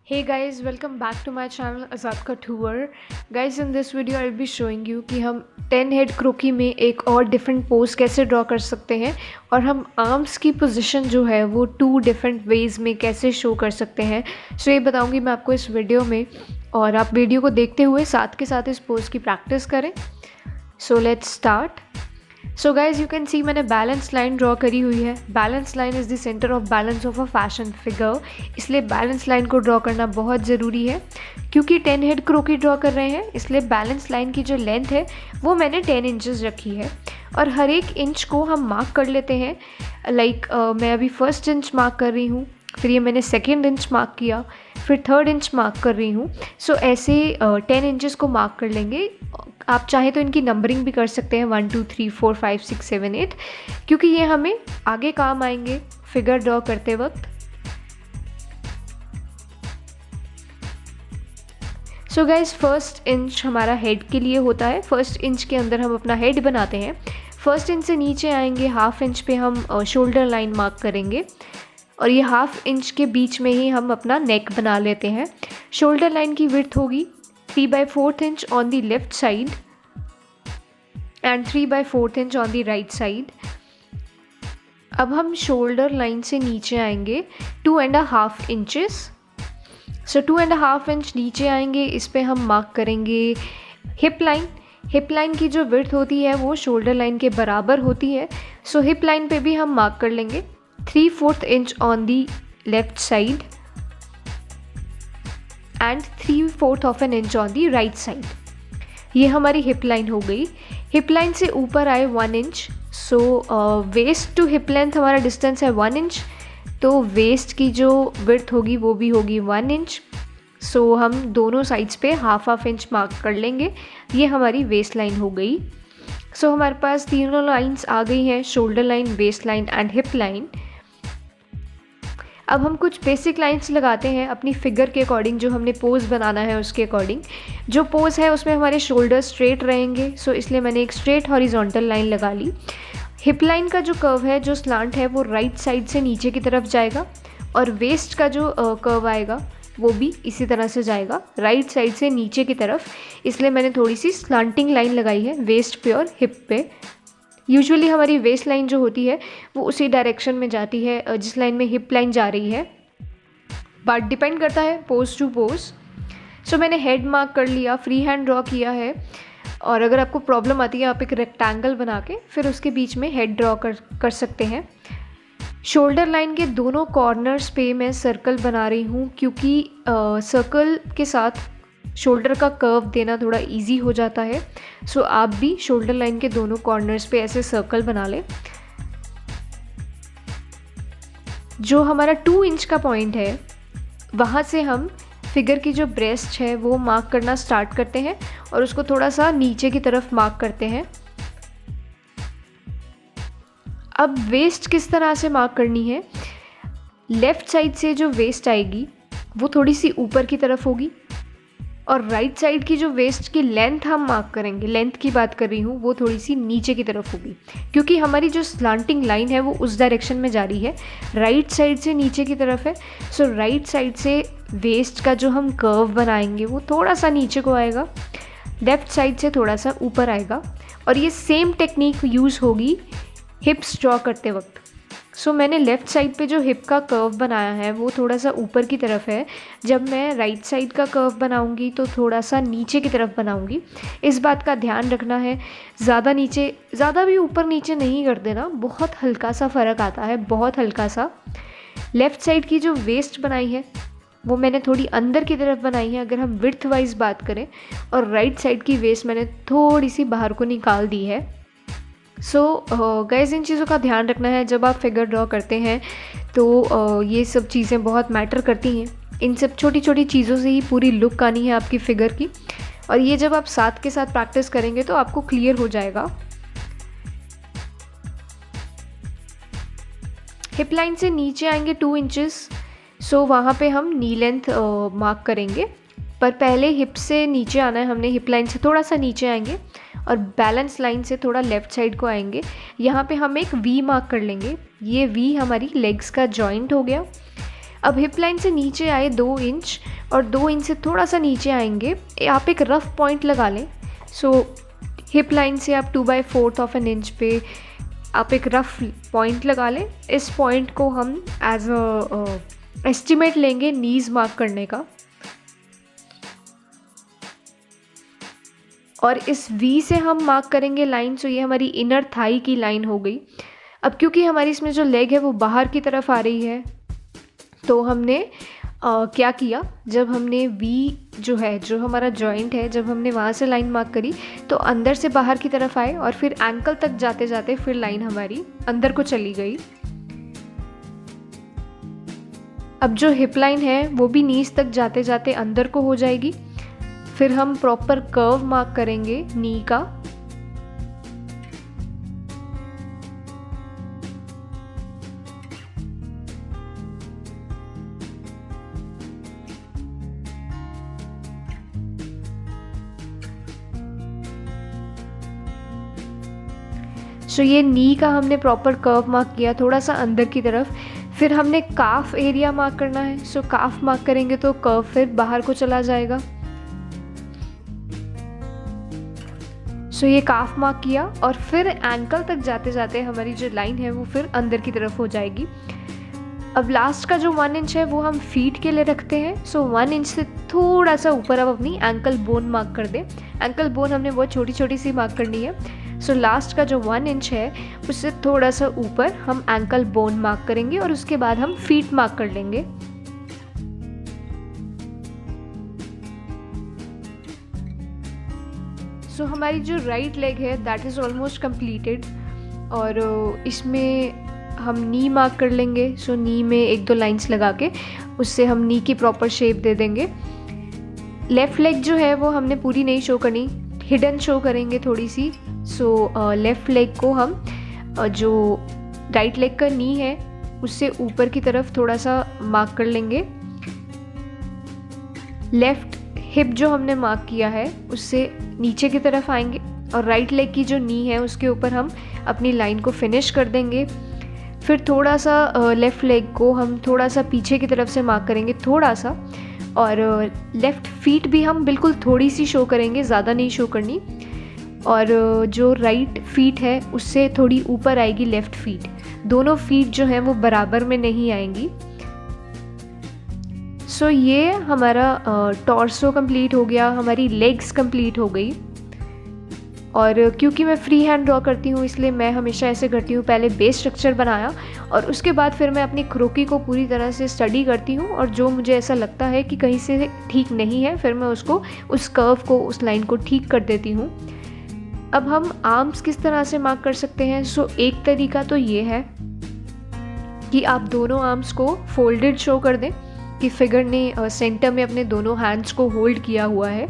Hey guys, welcome back to my channel Azad का Tour. Guys, in this video I'll be showing you कि हम 10 head croquis में एक और different pose कैसे ड्रॉ कर सकते हैं और हम आर्म्स की पोजीशन जो है वो 2 डिफरेंट वेज में कैसे शो कर सकते हैं. सो ये बताऊंगी मैं आपको इस वीडियो में और आप वीडियो को देखते हुए साथ के साथ इस पोज की प्रैक्टिस करें. So let's start. So guys you can see मैंने बैलेंस लाइन ड्रॉ करी हुई है. Balance line is the centre of balance of a fashion figure. इसलिए बैलेंस लाइन को ड्रॉ करना बहुत ज़रूरी है. क्योंकि 10 हेड क्रोकी ड्रॉ कर रहे हैं इसलिए बैलेंस लाइन की जो लेंथ है वो मैंने 10 इंचज़ रखी है और हर एक इंच को हम मार्क कर लेते हैं. मैं अभी फर्स्ट इंच मार्क कर रही हूँ, फिर ये मैंने सेकेंड इंच मार्क किया, फिर थर्ड इंच मार्क कर रही हूँ. सो ऐसे 10 इंचज़ को मार्क कर लेंगे. आप चाहें तो इनकी नंबरिंग भी कर सकते हैं 1 2 3 4 5 6 7 8 क्योंकि ये हमें आगे काम आएंगे फिगर ड्रॉ करते वक्त. सो गाइज फर्स्ट इंच हमारा हेड के लिए होता है. फर्स्ट इंच के अंदर हम अपना हेड बनाते हैं. फर्स्ट इंच से नीचे आएंगे, हाफ इंच पे हम शोल्डर लाइन मार्क करेंगे और ये हाफ इंच के बीच में ही हम अपना नेक बना लेते हैं. शोल्डर लाइन की विड्थ होगी 3/4 inch on the left side and 3/4 inch on the right side. अब हम शोल्डर लाइन से नीचे आएंगे 2.5 इंचेस. सो 2.5 इंच नीचे आएंगे, इस पे हम मार्क करेंगे हिप लाइन. हिप लाइन की जो विड्थ होती है वो शोल्डर लाइन के बराबर होती है. सो हिप लाइन पे भी हम मार्क कर लेंगे 3/4 inch on the left side and 3/4 of an inch on the right side. ये हमारी हिप लाइन हो गई. हिप लाइन से ऊपर आए 1 inch. So waist to hip length हमारा डिस्टेंस है 1 इंच, तो वेस्ट की जो विड्थ होगी वो भी होगी 1 इंच. सो हम दोनों साइड्स पे हाफ इंच मार्क कर लेंगे. ये हमारी वेस्ट लाइन हो गई. सो हमारे पास तीनों लाइंस आ गई हैं, shoulder line, waist line and hip line. अब हम कुछ बेसिक लाइंस लगाते हैं अपनी फिगर के अकॉर्डिंग, जो हमने पोज बनाना है उसके अकॉर्डिंग. जो पोज है उसमें हमारे शोल्डर स्ट्रेट रहेंगे, सो इसलिए मैंने एक स्ट्रेट हॉरिजॉन्टल लाइन लगा ली. हिप लाइन का जो कर्व है, जो स्लांट है, वो राइट साइड से नीचे की तरफ जाएगा और वेस्ट का जो कर्व आएगा वो भी इसी तरह से जाएगा राइट साइड से नीचे की तरफ. इसलिए मैंने थोड़ी सी स्लांटिंग लाइन लगाई है वेस्ट पे और हिप पे. यूजुअली हमारी वेस्ट लाइन जो होती है वो उसी डायरेक्शन में जाती है जिस लाइन में हिप लाइन जा रही है, बट डिपेंड करता है पोज टू पोज. सो मैंने हेड मार्क कर लिया, फ्री हैंड ड्रॉ किया है. और अगर आपको प्रॉब्लम आती है आप एक रेक्टेंगल बना के फिर उसके बीच में हेड ड्रॉ कर सकते हैं. शोल्डर लाइन के दोनों कॉर्नर्स पे मैं सर्कल बना रही हूँ क्योंकि सर्कल के साथ शोल्डर का कर्व देना थोड़ा इजी हो जाता है. सो आप भी शोल्डर लाइन के दोनों कॉर्नर्स पे ऐसे सर्कल बना लें. जो हमारा 2 इंच का पॉइंट है वहाँ से हम फिगर की जो ब्रेस्ट है वो मार्क करना स्टार्ट करते हैं और उसको थोड़ा सा नीचे की तरफ मार्क करते हैं. अब वेस्ट किस तरह से मार्क करनी है, लेफ़्ट साइड से जो वेस्ट आएगी वो थोड़ी सी ऊपर की तरफ होगी और राइट साइड की जो वेस्ट की लेंथ हम मार्क करेंगे, लेंथ की बात कर रही हूँ, वो थोड़ी सी नीचे की तरफ होगी क्योंकि हमारी जो स्लांटिंग लाइन है वो उस डायरेक्शन में जा रही है, राइट साइड से नीचे की तरफ है. सो राइट साइड से वेस्ट का जो हम कर्व बनाएंगे वो थोड़ा सा नीचे को आएगा, लेफ़्ट साइड से थोड़ा सा ऊपर आएगा. और ये सेम टेक्निक यूज़ होगी हिप्स ड्रॉ करते वक्त. सो मैंने लेफ़्ट साइड पे जो हिप का कर्व बनाया है वो थोड़ा सा ऊपर की तरफ है. जब मैं राइट साइड का कर्व बनाऊंगी तो थोड़ा सा नीचे की तरफ बनाऊंगी. इस बात का ध्यान रखना है, ज़्यादा नीचे, ज़्यादा भी ऊपर नीचे नहीं कर देना, बहुत हल्का सा फ़र्क आता है, बहुत हल्का सा. लेफ़्ट साइड की जो वेस्ट बनाई है वो मैंने थोड़ी अंदर की तरफ बनाई है अगर हम विड्थ वाइज बात करें, और राइट साइड की वेस्ट मैंने थोड़ी सी बाहर को निकाल दी है. सो गाइस इन चीज़ों का ध्यान रखना है जब आप फिगर ड्रॉ करते हैं. तो ये सब चीज़ें बहुत मैटर करती हैं. इन सब छोटी छोटी चीज़ों से ही पूरी लुक आनी है आपकी फ़िगर की, और ये जब आप साथ के साथ प्रैक्टिस करेंगे तो आपको क्लियर हो जाएगा. हिप लाइन से नीचे आएंगे 2 इंचेस. सो वहाँ पे हम नी लेंथ मार्क करेंगे, पर पहले हिप से नीचे आना है हमने. हिप लाइन से थोड़ा सा नीचे आएंगे और बैलेंस लाइन से थोड़ा लेफ़्ट साइड को आएंगे. यहाँ पे हम एक वी मार्क कर लेंगे. ये वी हमारी लेग्स का जॉइंट हो गया. अब हिप लाइन से नीचे आए 2 इंच और 2 इंच से थोड़ा सा नीचे आएंगे, आप एक रफ़ पॉइंट लगा लें। सो हिप लाइन से आप 2/4 ऑफ एन इंच पे आप एक रफ़ पॉइंट लगा लें। इस पॉइंट को हम एज अ एस्टिमेट लेंगे नीज़ मार्क करने का, और इस वी से हम मार्क करेंगे लाइन। सो ये हमारी इनर थाई की लाइन हो गई। अब क्योंकि हमारी इसमें जो लेग है वो बाहर की तरफ आ रही है, तो हमने क्या किया, जब हमने वी जो है, जो हमारा जॉइंट है, जब हमने वहाँ से लाइन मार्क करी तो अंदर से बाहर की तरफ आए और फिर एंकल तक जाते जाते फिर लाइन हमारी अंदर को चली गई। अब जो हिप लाइन है वो भी नीज तक जाते जाते अंदर को हो जाएगी। फिर हम प्रॉपर कर्व मार्क करेंगे नी का। सो ये नी का हमने प्रॉपर कर्व मार्क किया थोड़ा सा अंदर की तरफ। फिर हमने काफ एरिया मार्क करना है। सो काफ मार्क करेंगे तो कर्व फिर बाहर को चला जाएगा। सो ये काफ मार्क किया और फिर एंकल तक जाते जाते हमारी जो लाइन है वो फिर अंदर की तरफ हो जाएगी। अब लास्ट का जो 1 इंच है वो हम फीट के लिए रखते हैं। सो 1 इंच से थोड़ा सा ऊपर अब अपनी एंकल बोन मार्क कर दें। एंकल बोन हमने बहुत छोटी छोटी सी मार्क करनी है। सो लास्ट का जो 1 इंच है उससे थोड़ा सा ऊपर हम एंकल बोन मार्क करेंगे और उसके बाद हम फीट मार्क कर लेंगे। सो हमारी जो राइट लेग है दैट इज़ ऑलमोस्ट कंप्लीटेड, और इसमें हम नी मार्क कर लेंगे। सो नी में 1-2 लाइंस लगा के उससे हम नी की प्रॉपर शेप दे देंगे। लेफ़्ट लेग जो है वो हमने पूरी नहीं शो करनी, हिडन शो करेंगे थोड़ी सी। सो लेफ़्ट लेग को हम जो राइट लेग का नी है उससे ऊपर की तरफ थोड़ा सा मार्क कर लेंगे। लेफ़्ट हिप जो हमने मार्क किया है उससे नीचे की तरफ आएंगे और राइट लेग की जो नी है उसके ऊपर हम अपनी लाइन को फिनिश कर देंगे। फिर थोड़ा सा लेफ़्ट लेग को हम थोड़ा सा पीछे की तरफ से मार्क करेंगे थोड़ा सा, और लेफ़्ट फीट भी हम बिल्कुल थोड़ी सी शो करेंगे, ज़्यादा नहीं शो करनी। और जो राइट फीट है उससे थोड़ी ऊपर आएगी लेफ़्ट फीट। दोनों फीट जो हैं वो बराबर में नहीं आएंगी। सो ये हमारा टॉर्सो कंप्लीट हो गया, हमारी लेग्स कंप्लीट हो गई। और क्योंकि मैं फ्री हैंड ड्रॉ करती हूँ इसलिए मैं हमेशा ऐसे करती हूँ, पहले बेस स्ट्रक्चर बनाया और उसके बाद फिर मैं अपनी क्रोकी को पूरी तरह से स्टडी करती हूँ, और जो मुझे ऐसा लगता है कि कहीं से ठीक नहीं है फिर मैं उसको, उस कर्व को, उस लाइन को ठीक कर देती हूँ। अब हम आर्म्स किस तरह से मार्क कर सकते हैं। सो एक तरीका तो ये है कि आप दोनों आर्म्स को फोल्डेड शो कर दें कि फिगर ने सेंटर में अपने दोनों हैंड्स को होल्ड किया हुआ है।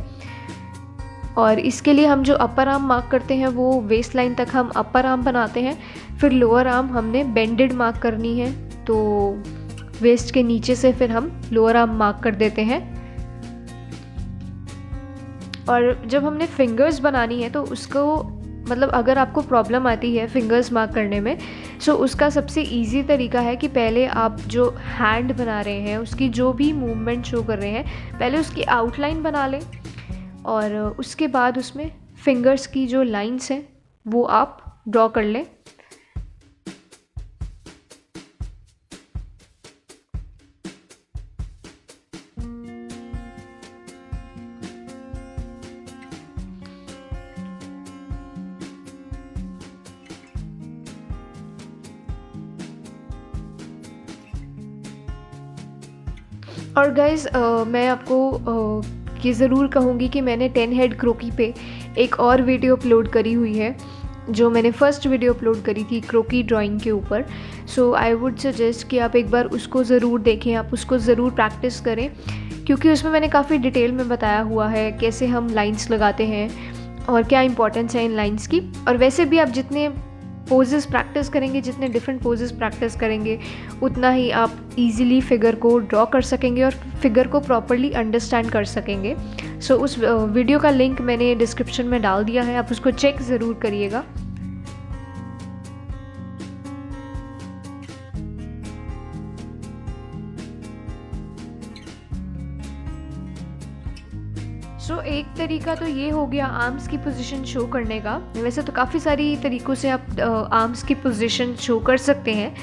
और इसके लिए हम जो अपर आर्म मार्क करते हैं वो वेस्ट लाइन तक हम अपर आर्म बनाते हैं। फिर लोअर आर्म हमने बेंडेड मार्क करनी है, तो वेस्ट के नीचे से फिर हम लोअर आर्म मार्क कर देते हैं। और जब हमने फिंगर्स बनानी है तो उसको, मतलब अगर आपको प्रॉब्लम आती है फिंगर्स मार्क करने में, सो उसका सबसे इजी तरीका है कि पहले आप जो हैंड बना रहे हैं उसकी जो भी मूवमेंट शो कर रहे हैं पहले उसकी आउटलाइन बना लें, और उसके बाद उसमें फिंगर्स की जो लाइंस हैं वो आप ड्रॉ कर लें। और गाइज़ मैं आपको ये ज़रूर कहूँगी कि मैंने 10 हेड क्रोकी पे एक और वीडियो अपलोड करी हुई है, जो मैंने फर्स्ट वीडियो अपलोड करी थी क्रोकी ड्राइंग के ऊपर। सो आई वुड सजेस्ट कि आप एक बार उसको ज़रूर देखें, आप उसको ज़रूर प्रैक्टिस करें, क्योंकि उसमें मैंने काफ़ी डिटेल में बताया हुआ है कैसे हम लाइंस लगाते हैं और क्या इंपॉर्टेंस है इन लाइंस की। और वैसे भी आप जितने पोजेस प्रैक्टिस करेंगे, जितने डिफरेंट पोजेस प्रैक्टिस करेंगे, उतना ही आप इजीली फिगर को ड्रॉ कर सकेंगे और फिगर को प्रॉपरली अंडरस्टैंड कर सकेंगे। सो उस वीडियो का लिंक मैंने डिस्क्रिप्शन में डाल दिया है, आप उसको चेक ज़रूर करिएगा। सो एक तरीका तो ये हो गया आर्म्स की पोजीशन शो करने का। वैसे तो काफ़ी सारी तरीक़ों से आप आर्म्स की पोजीशन शो कर सकते हैं।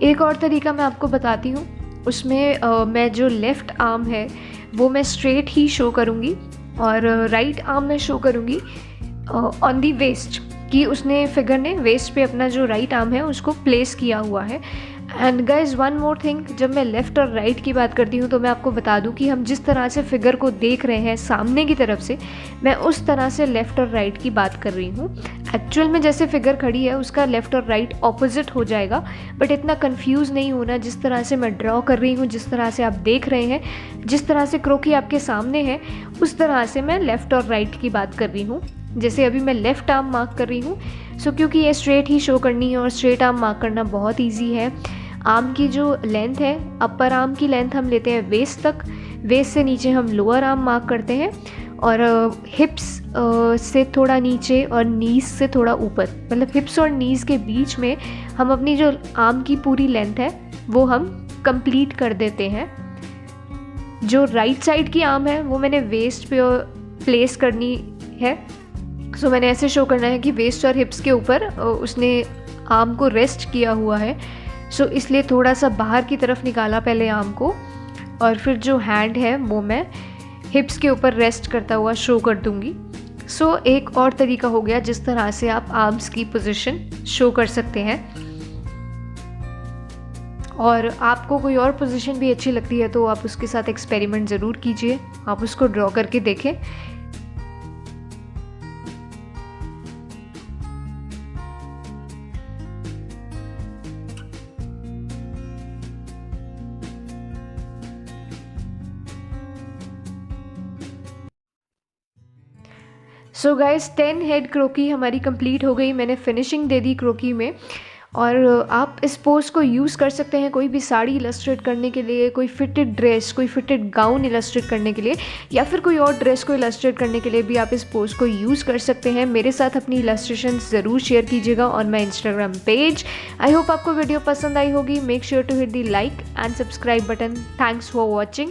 एक और तरीका मैं आपको बताती हूँ। उसमें मैं जो लेफ़्ट आर्म है वो मैं स्ट्रेट ही शो करूँगी और राइट आर्म मैं शो करूँगी ऑन दी वेस्ट, कि उसने फिगर ने वेस्ट पे अपना जो राइट आर्म है उसको प्लेस किया हुआ है। And guys one more thing, जब मैं लेफ़्ट और राइट की बात करती हूँ तो मैं आपको बता दूँ कि हम जिस तरह से फिगर को देख रहे हैं सामने की तरफ से, मैं उस तरह से लेफ़्ट और राइट की बात कर रही हूँ। एक्चुअल में जैसे फिगर खड़ी है उसका लेफ़्ट और राइट ऑपोजिट हो जाएगा, बट इतना कंफ्यूज नहीं होना। जिस तरह से मैं ड्रॉ कर रही हूँ, जिस तरह से आप देख रहे हैं, जिस तरह से क्रोकी आपके सामने है, उस तरह से मैं लेफ़्ट और राइट की बात कर रही हूँ। जैसे अभी मैं लेफ़्ट आर्म मार्क कर रही हूँ, सो क्योंकि ये स्ट्रेट ही शो करनी है और स्ट्रेट आर्म मार्क करना बहुत ईजी है। आर्म की जो लेंथ है, अपर आर्म की लेंथ हम लेते हैं वेस्ट तक, वेस्ट से नीचे हम लोअर आर्म मार्क करते हैं और हिप्स से थोड़ा नीचे और नीज से थोड़ा ऊपर, मतलब हिप्स और नीज के बीच में हम अपनी जो आर्म की पूरी लेंथ है वो हम कंप्लीट कर देते हैं। जो राइट साइड की आर्म है वो मैंने वेस्ट पे प्लेस करनी है। सो मैंने ऐसे शो करना है कि वेस्ट और हिप्स के ऊपर उसने आर्म को रेस्ट किया हुआ है। सो इसलिए थोड़ा सा बाहर की तरफ निकाला पहले आर्म को, और फिर जो हैंड है वो मैं हिप्स के ऊपर रेस्ट करता हुआ शो कर दूंगी। सो एक और तरीका हो गया जिस तरह से आप आर्म्स की पोजीशन शो कर सकते हैं। और आपको कोई और पोजीशन भी अच्छी लगती है तो आप उसके साथ एक्सपेरिमेंट ज़रूर कीजिए, आप उसको ड्रॉ करके देखें। सो गाइस 10 हेड क्रोकी हमारी कंप्लीट हो गई। मैंने फिनिशिंग दे दी क्रोकी में। और आप इस पोज को यूज़ कर सकते हैं कोई भी साड़ी इलस्ट्रेट करने के लिए, कोई फिटेड ड्रेस, कोई फिटेड गाउन इलस्ट्रेट करने के लिए, या फिर कोई और ड्रेस को इलस्ट्रेट करने के लिए भी आप इस पोज को यूज़ कर सकते हैं। मेरे साथ अपनी इलस्ट्रेशन ज़रूर शेयर कीजिएगा on my Instagram page. I hope आपको वीडियो पसंद आई होगी। Make sure to hit the like and subscribe button. Thanks for watching.